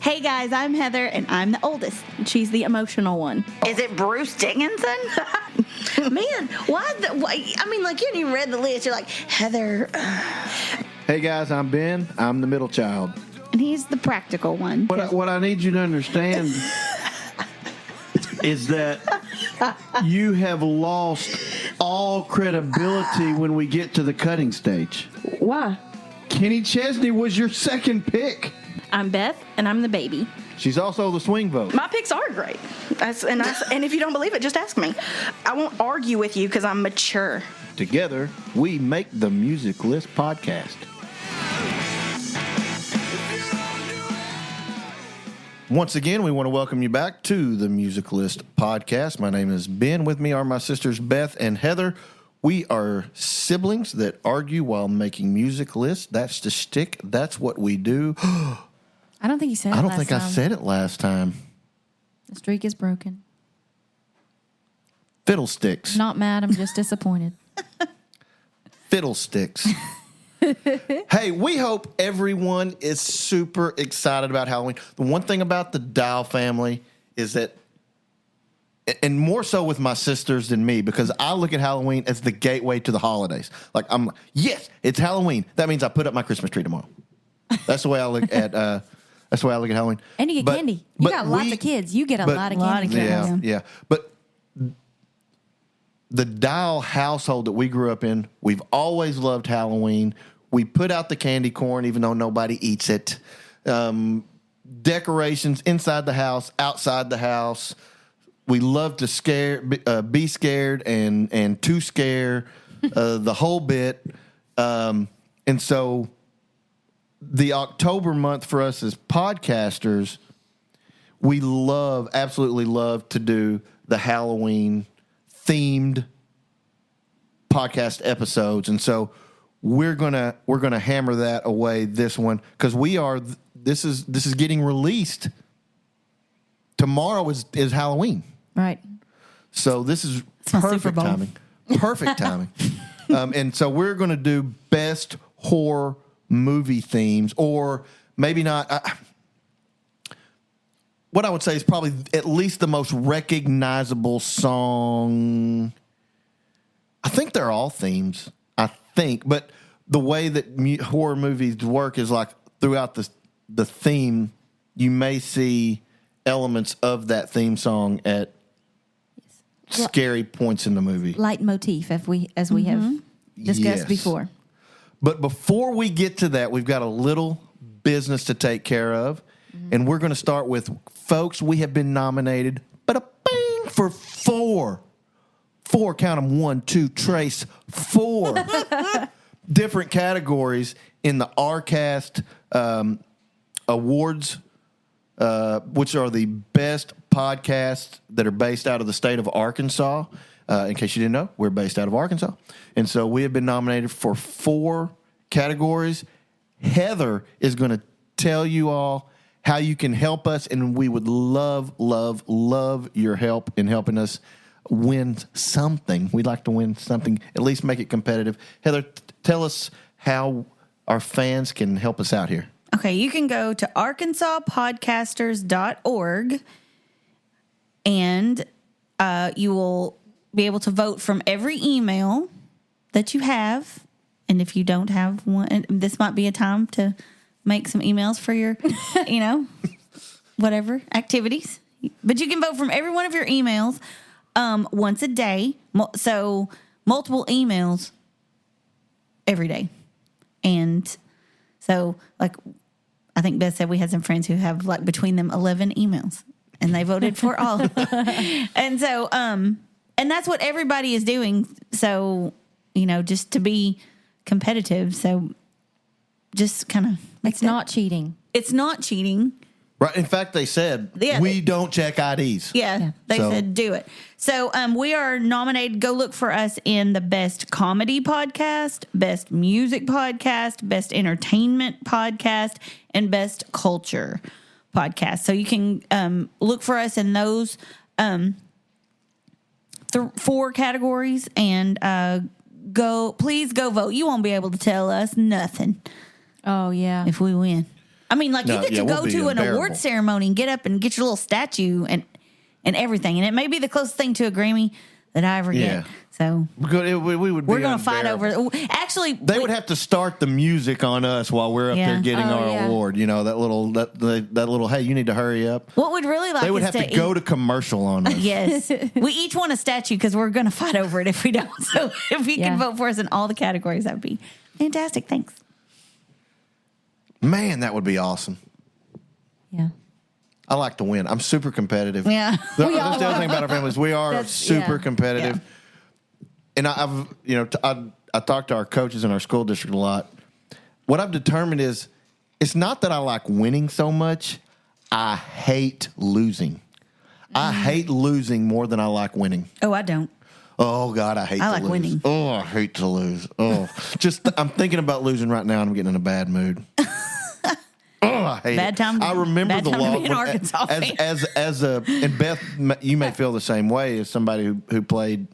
Hey guys, I'm Heather, and I'm the oldest. She's the emotional one. Is it Bruce Dickinson? Man, why? I mean, like, you hadn't even read the list. You're like, Heather. Hey guys, I'm Ben. I'm the middle child. And he's the practical one. What I need you to understand is that you have lost all credibility when we get to the cutting stage. Why? Kenny Chesney was your second pick. I'm Beth, and I'm the baby. She's also the swing vote. My picks are great. And if you don't believe it, just ask me. I won't argue with you because I'm mature. Together, we make the Music List podcast. Once again, we want to welcome you back to the Music List podcast. My name is Ben. With me are my sisters Beth and Heather. We are siblings that argue while making music lists. That's the shtick. That's what we do. I don't think you said it I don't last think time. I said it last time. The streak is broken. Fiddlesticks. Not mad, I'm just disappointed. Fiddlesticks. Hey, we hope everyone is super excited about Halloween. The one thing about the Dow family is that, and more so with my sisters than me, because I look at Halloween as the gateway to the holidays. Like, yes, it's Halloween. That means I put up my Christmas tree tomorrow. That's the way I look at. That's the way I look at Halloween. And you get candy. You got lots of kids. You get a lot of candy. Yeah. But the Dial household that we grew up in, we've always loved Halloween. We put out the candy corn, even though nobody eats it. Decorations inside the house, outside the house. We love to be scared and to scare the whole bit. And so the October month for us as podcasters, we absolutely love to do the Halloween themed podcast episodes. And so we're gonna hammer that away this one, because this is getting released. Tomorrow is Halloween. Right. So this is my perfect Super Bowl. timing. Perfect timing. And so we're going to do best horror movie themes, or maybe not. What I would say is probably at least the most recognizable song. I think they're all themes. I think, but the way that horror movies work is like throughout the theme, you may see elements of that theme song at scary points in the movie. Leitmotif, as we have discussed before. But before we get to that, we've got a little business to take care of. And we're going to start with, folks, we have been nominated for four, count them, 1, 2, trace, 4 different categories in the RCast awards, which are the best podcasts that are based out of the state of Arkansas. In case you didn't know, we're based out of Arkansas. And so we have been nominated for 4 categories. Heather is going to tell you all how you can help us, and we would love, love, love your help in helping us win something. We'd like to win something, at least make it competitive. Heather, tell us how our fans can help us out here. Okay, you can go to arkansaspodcasters.org, and you will be able to vote from every email that you have. And if you don't have one, this might be a time to make some emails for your, whatever activities. But you can vote from every one of your emails once a day. So multiple emails every day. And so, like, I think Beth said we had some friends who have, like, between them 11 emails, and they voted for all of them. And so, and that's what everybody is doing. So, just to be competitive. So just kind of. It's not cheating. It's not cheating. Right. In fact, they said, we don't check IDs. Yeah. They said, do it. So we are nominated. Go look for us in the best comedy podcast, best music podcast, best entertainment podcast, and best culture podcast. So you can look for us in those 4 categories, and please go vote. You won't be able to tell us nothing. Oh, yeah. If we win. I mean, like, No, you get yeah, to we'll go be to an unbearable. award ceremony and get up and get your little statue and everything. And it may be the closest thing to a Grammy that I ever Yeah. get. So We would be we're going to fight unbearable. over. Actually, They would have to start the music on us while we're up Yeah. there getting Oh, our yeah. award. You know, that little, hey, you need to hurry up. what we'd really like They would is have to go to commercial on us. Yes. We each want a statue because we're going to fight over it if we don't. So if you Yeah. can vote for us in all the categories, that would be fantastic. Thanks. Man, that would be awesome. Yeah. I like to win. I'm super competitive. Yeah. That's the other thing about our families. We are That's- super yeah. competitive. Yeah. And I talk to our coaches in our school district a lot. What I've determined is it's not that I like winning so much. I hate losing. I hate losing more than I like winning. Oh, I don't. Oh God, I hate. I to like lose. winning. Oh, I hate to lose. Oh, I'm thinking about losing right now, and I'm getting in a bad mood. Oh, I hate Bad it. time- I remember bad the time to law be an Arkansas fan. as a and Beth, you may feel the same way as somebody who played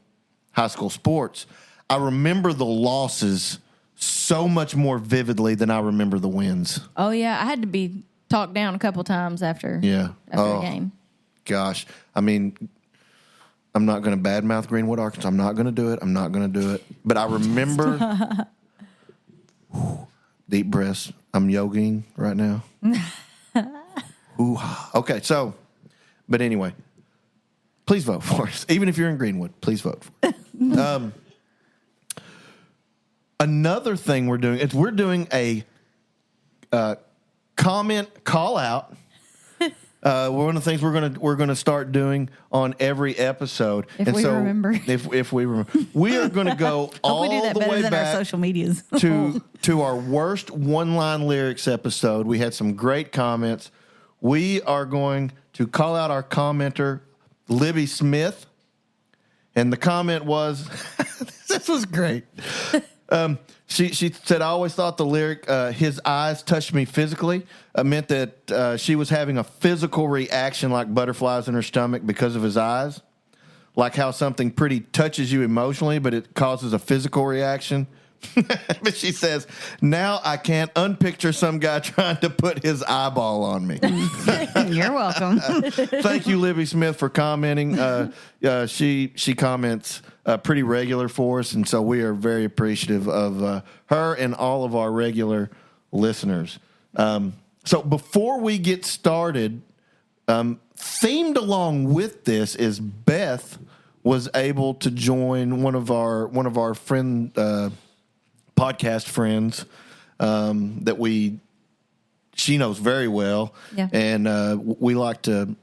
high school sports. I remember the losses so much more vividly than I remember the wins. Oh yeah, I had to be talked down a couple times after Yeah. a game. Gosh, I mean, I'm not going to badmouth Greenwood, Arkansas. I'm not going to do it. I'm not going to do it. But I remember deep breaths. I'm yogiing right now. Ooh, okay, so, but anyway, please vote for us. Even if you're in Greenwood, please vote for us. Another thing we're doing is we're doing a comment call out. One of the things we're gonna start doing on every episode, If we remember. if we remember, we are going to go Hope all we do that the better way than our back social medias. to our worst one-line lyrics episode. We had some great comments. We are going to call out our commenter, Libby Smith, and the comment was, this was great. She said, I always thought the lyric, his eyes touched me physically, meant that she was having a physical reaction like butterflies in her stomach because of his eyes. Like how something pretty touches you emotionally, but it causes a physical reaction. But she says, now I can't unpicture some guy trying to put his eyeball on me. You're welcome. Thank you, Libby Smith, for commenting. She comments pretty regular for us, and so we are very appreciative of her and all of our regular listeners. So before we get started, themed along with this is Beth was able to join one of our friend podcast friends that she knows very well, Yeah. and we like to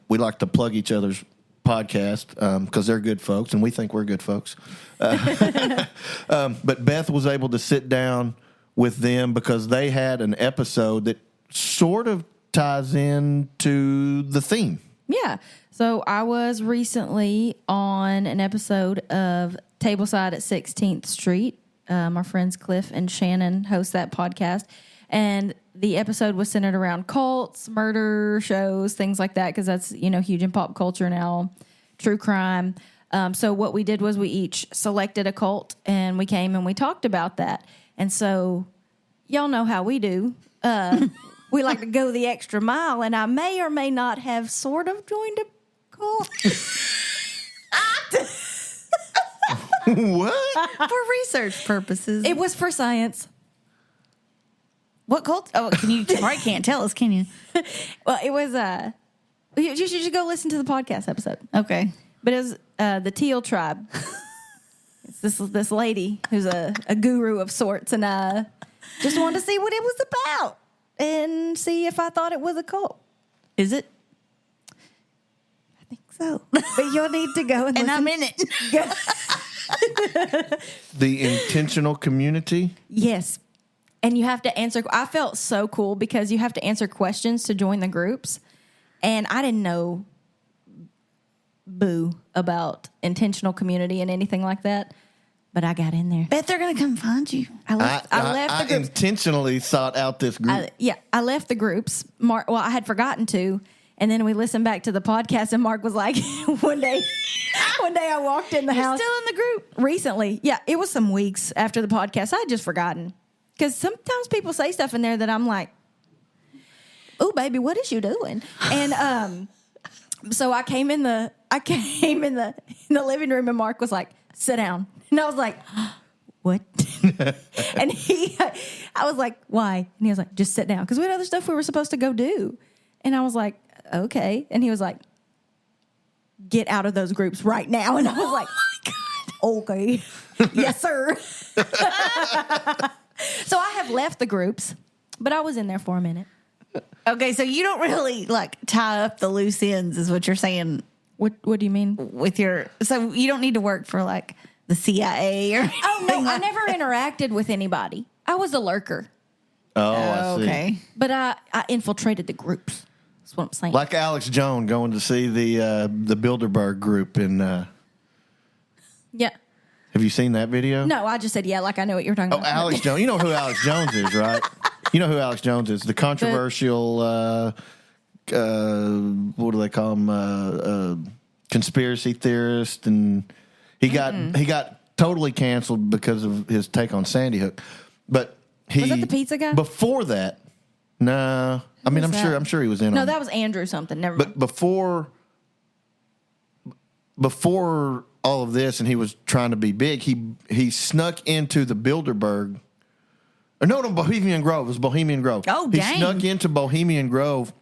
plug each other's podcast because they're good folks, and we think we're good folks. But Beth was able to sit down with them because they had an episode that sort of ties into the theme. Yeah. So I was recently on an episode of Tableside at 16th Street. My friends Cliff and Shannon host that podcast. And the episode was centered around cults, murder shows, things like that, because that's, huge in pop culture now, true crime. So what we did was we each selected a cult, and we came and we talked about that. And so y'all know how we do. We like to go the extra mile, and I may or may not have sort of joined a cult. What? For research purposes. It was for science. What cult? Oh, you probably can't tell us, can you? Well, it was you should go listen to the podcast episode. Okay. But it was the Teal tribe. It's this lady who's a guru of sorts, and I just wanted to see what it was about and see if I thought it was a cult. Is it? I think so. But you'll need to go and And listen. I'm in it. The intentional community. Yes. And you have to answer. I felt so cool because you have to answer questions to join the groups. And I didn't know boo about intentional community and anything like that. But I got in there. Bet they're going to come find you. I left the groups. Intentionally sought out this group. I left the groups. I had forgotten to. And then we listened back to the podcast, and Mark was like, one day I walked in the house. Still in the group. Recently. Yeah, it was some weeks after the podcast. I had just forgotten. Because sometimes people say stuff in there that I'm like, "Oh, baby, what is you doing?" And so I came in the living room, and Mark was like, "Sit down," and I was like, "What?" And I was like, "Why?" And he was like, "Just sit down," because we had other stuff we were supposed to go do. And I was like, "Okay," and he was like, "Get out of those groups right now," and I was like, "Okay, yes, sir." So I have left the groups, but I was in there for a minute. Okay, so you don't really like tie up the loose ends, is what you're saying. What do you mean? With your, so you don't need to work for like the CIA or anything. Oh no, I never interacted with anybody. I was a lurker, Oh, I see. Okay. but I infiltrated the groups. That's what I'm saying. Like Alex Jones going to see the Bilderberg group in. Yeah. Have you seen that video? No, I just said yeah, like I know what you're talking Oh, about. Alex Jones. You know who Alex Jones is, right? You know who Alex Jones is. The controversial, what do they call him? Conspiracy theorist. And he got totally canceled because of his take on Sandy Hook. But he. Was that the pizza guy? Before that, no. I mean, was that? I'm sure he was in No, on that was Andrew something. Never But mind. before all of this, and he was trying to be big, he snuck into the Bilderberg. Or no, Bohemian Grove. It was Bohemian Grove. Oh, he dang. snuck into Bohemian Grove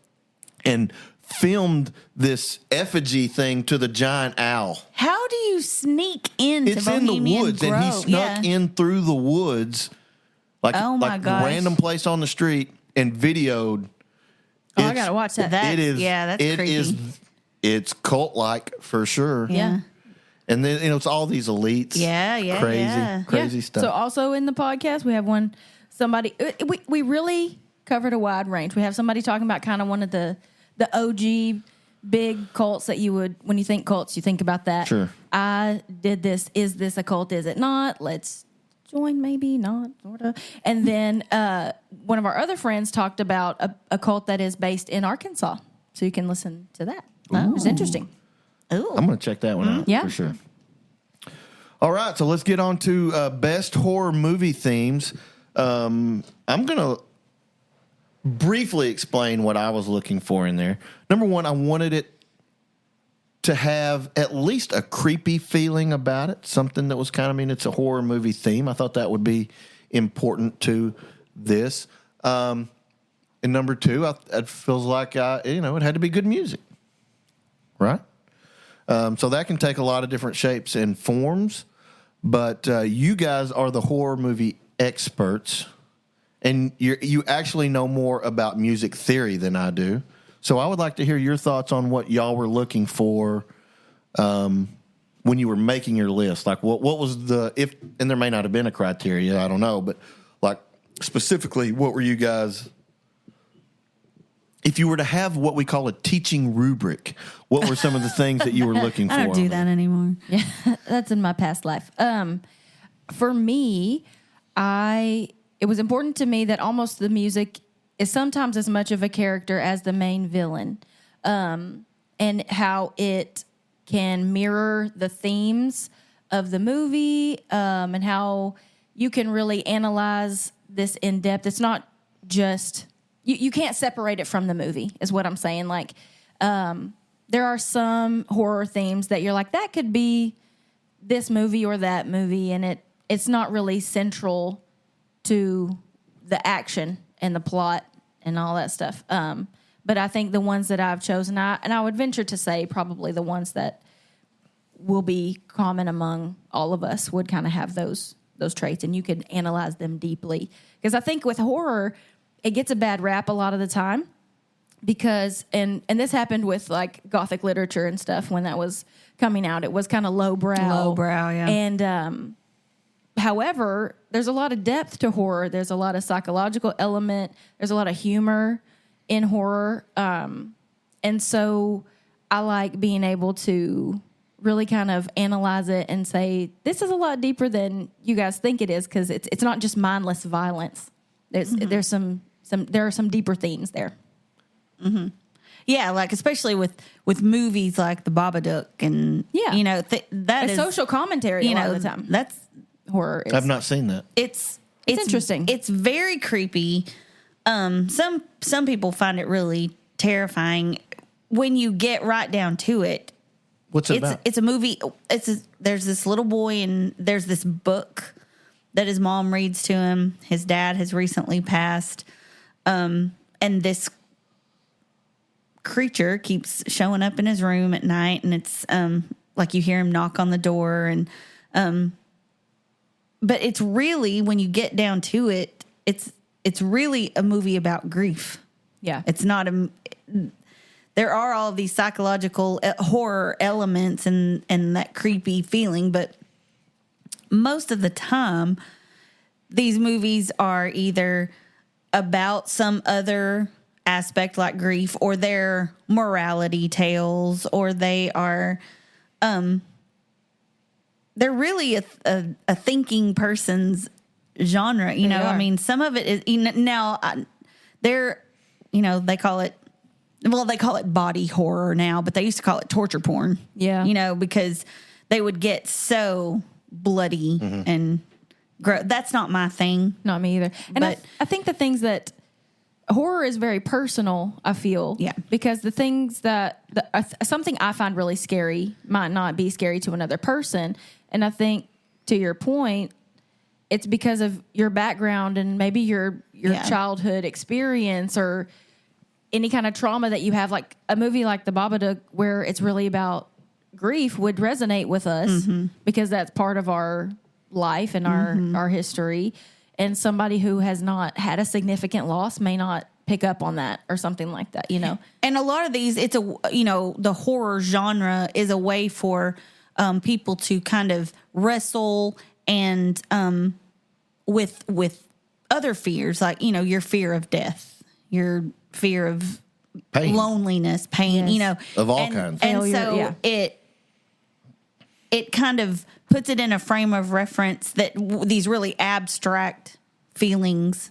and filmed this effigy thing to the giant owl. How do you sneak into It's Bohemian in the woods, Grove? and he snuck in through the woods, like Oh, my like gosh. random place on the street, and videoed. Oh, I gotta watch that. That- It is. yeah, that's it creepy. is- It's cult like for sure. Yeah. And then it's all these elites. Yeah, crazy Yeah. stuff. So also in the podcast, we have somebody. We really covered a wide range. We have somebody talking about kind of one of the OG big cults that you would, when you think cults, you think about that. Sure. I did this. Is this a cult? Is it not? Let's join, maybe not, sort of. And then one of our other friends talked about a cult that is based in Arkansas. So you can listen to that. It's interesting. Ooh. I'm going to check that one out Yeah. for sure. All right, so let's get on to best horror movie themes. I'm going to briefly explain what I was looking for in there. Number one, I wanted it to have at least a creepy feeling about it, something that was kind of, I mean, it's a horror movie theme. I thought that would be important to this. And number two, it feels like, it had to be good music, right? So that can take a lot of different shapes and forms, but you guys are the horror movie experts, and you actually know more about music theory than I do. So I would like to hear your thoughts on what y'all were looking for when you were making your list. Like, what was and there may not have been a criteria, I don't know, but like specifically, what were you guys? If you were to have what we call a teaching rubric, what were some of the things that you were looking for? I don't do that anymore. Yeah, that's in my past life. For me, it was important to me that almost the music is sometimes as much of a character as the main villain, and how it can mirror the themes of the movie, and how you can really analyze this in depth. It's not just you can't separate it from the movie, is what I'm saying. Like, there are some horror themes that you're like, that could be this movie or that movie, and it's not really central to the action and the plot and all that stuff. But I think the ones that I've chosen, and I would venture to say probably the ones that will be common among all of us would kind of have those traits, and you could analyze them deeply. Because I think with horror, it gets a bad rap a lot of the time because, and this happened with like Gothic literature and stuff when that was coming out. It was kind of lowbrow. Yeah. And however, there's a lot of depth to horror. There's a lot of psychological element. There's a lot of humor in horror. And so I like being able to really kind of analyze it and say, this is a lot deeper than you guys think it is, because it's not just mindless violence. There are some deeper themes there. Mm-hmm. Yeah, like especially with movies like The Babadook, and Yeah. that A is social commentary a lot of the time. That's Horror is. I've not seen that. it's interesting. It's very creepy. Some people find it really terrifying when you get right down to it. What's it about? It's a movie. There's this little boy and there's this book that his mom reads to him. His dad has recently passed. And this creature keeps showing up in his room at night, and it's like you hear him knock on the door, and but it's really, when you get down to it, it's really a movie about grief. Yeah. It's not there are all of these psychological horror elements and that creepy feeling, but most of the time these movies are either about some other aspect like grief, or they're morality tales, or they are they're really a thinking person's genre, you know. are. I mean, some of it is, now they're, they call it body horror now, but they used to call it torture porn. Yeah. Because they would get so bloody and that's not my thing. Not me either. And But- I think the things that horror is very personal, I feel. Yeah. Because the things something I find really scary might not be scary to another person. And I think, to your point, it's because of your background and maybe your Yeah. childhood experience or any kind of trauma that you have. Like a movie like The Babadook, where it's really about grief, would resonate with us because that's part of our life and our history. And somebody who has not had a significant loss may not pick up on that or something like that, And a lot of these, it's the horror genre is a way for people to kind of wrestle and with other fears, like, your fear of death, your fear of Pain. loneliness, pain, Yes. Of all and, kinds. And Failure, so yeah. it kind of puts it in a frame of reference that these really abstract feelings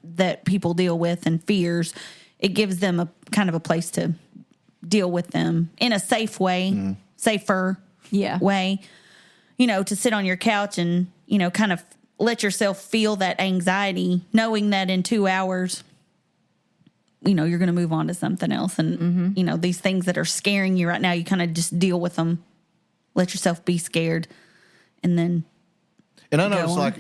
that people deal with and fears, it gives them a kind of a place to deal with them in a safe way, safer way, to sit on your couch and, kind of let yourself feel that anxiety, knowing that in 2 hours, you're going to move on to something else. And, these things that are scaring you right now, you kind of just deal with them, let yourself be scared, and then And I know go it's on. like,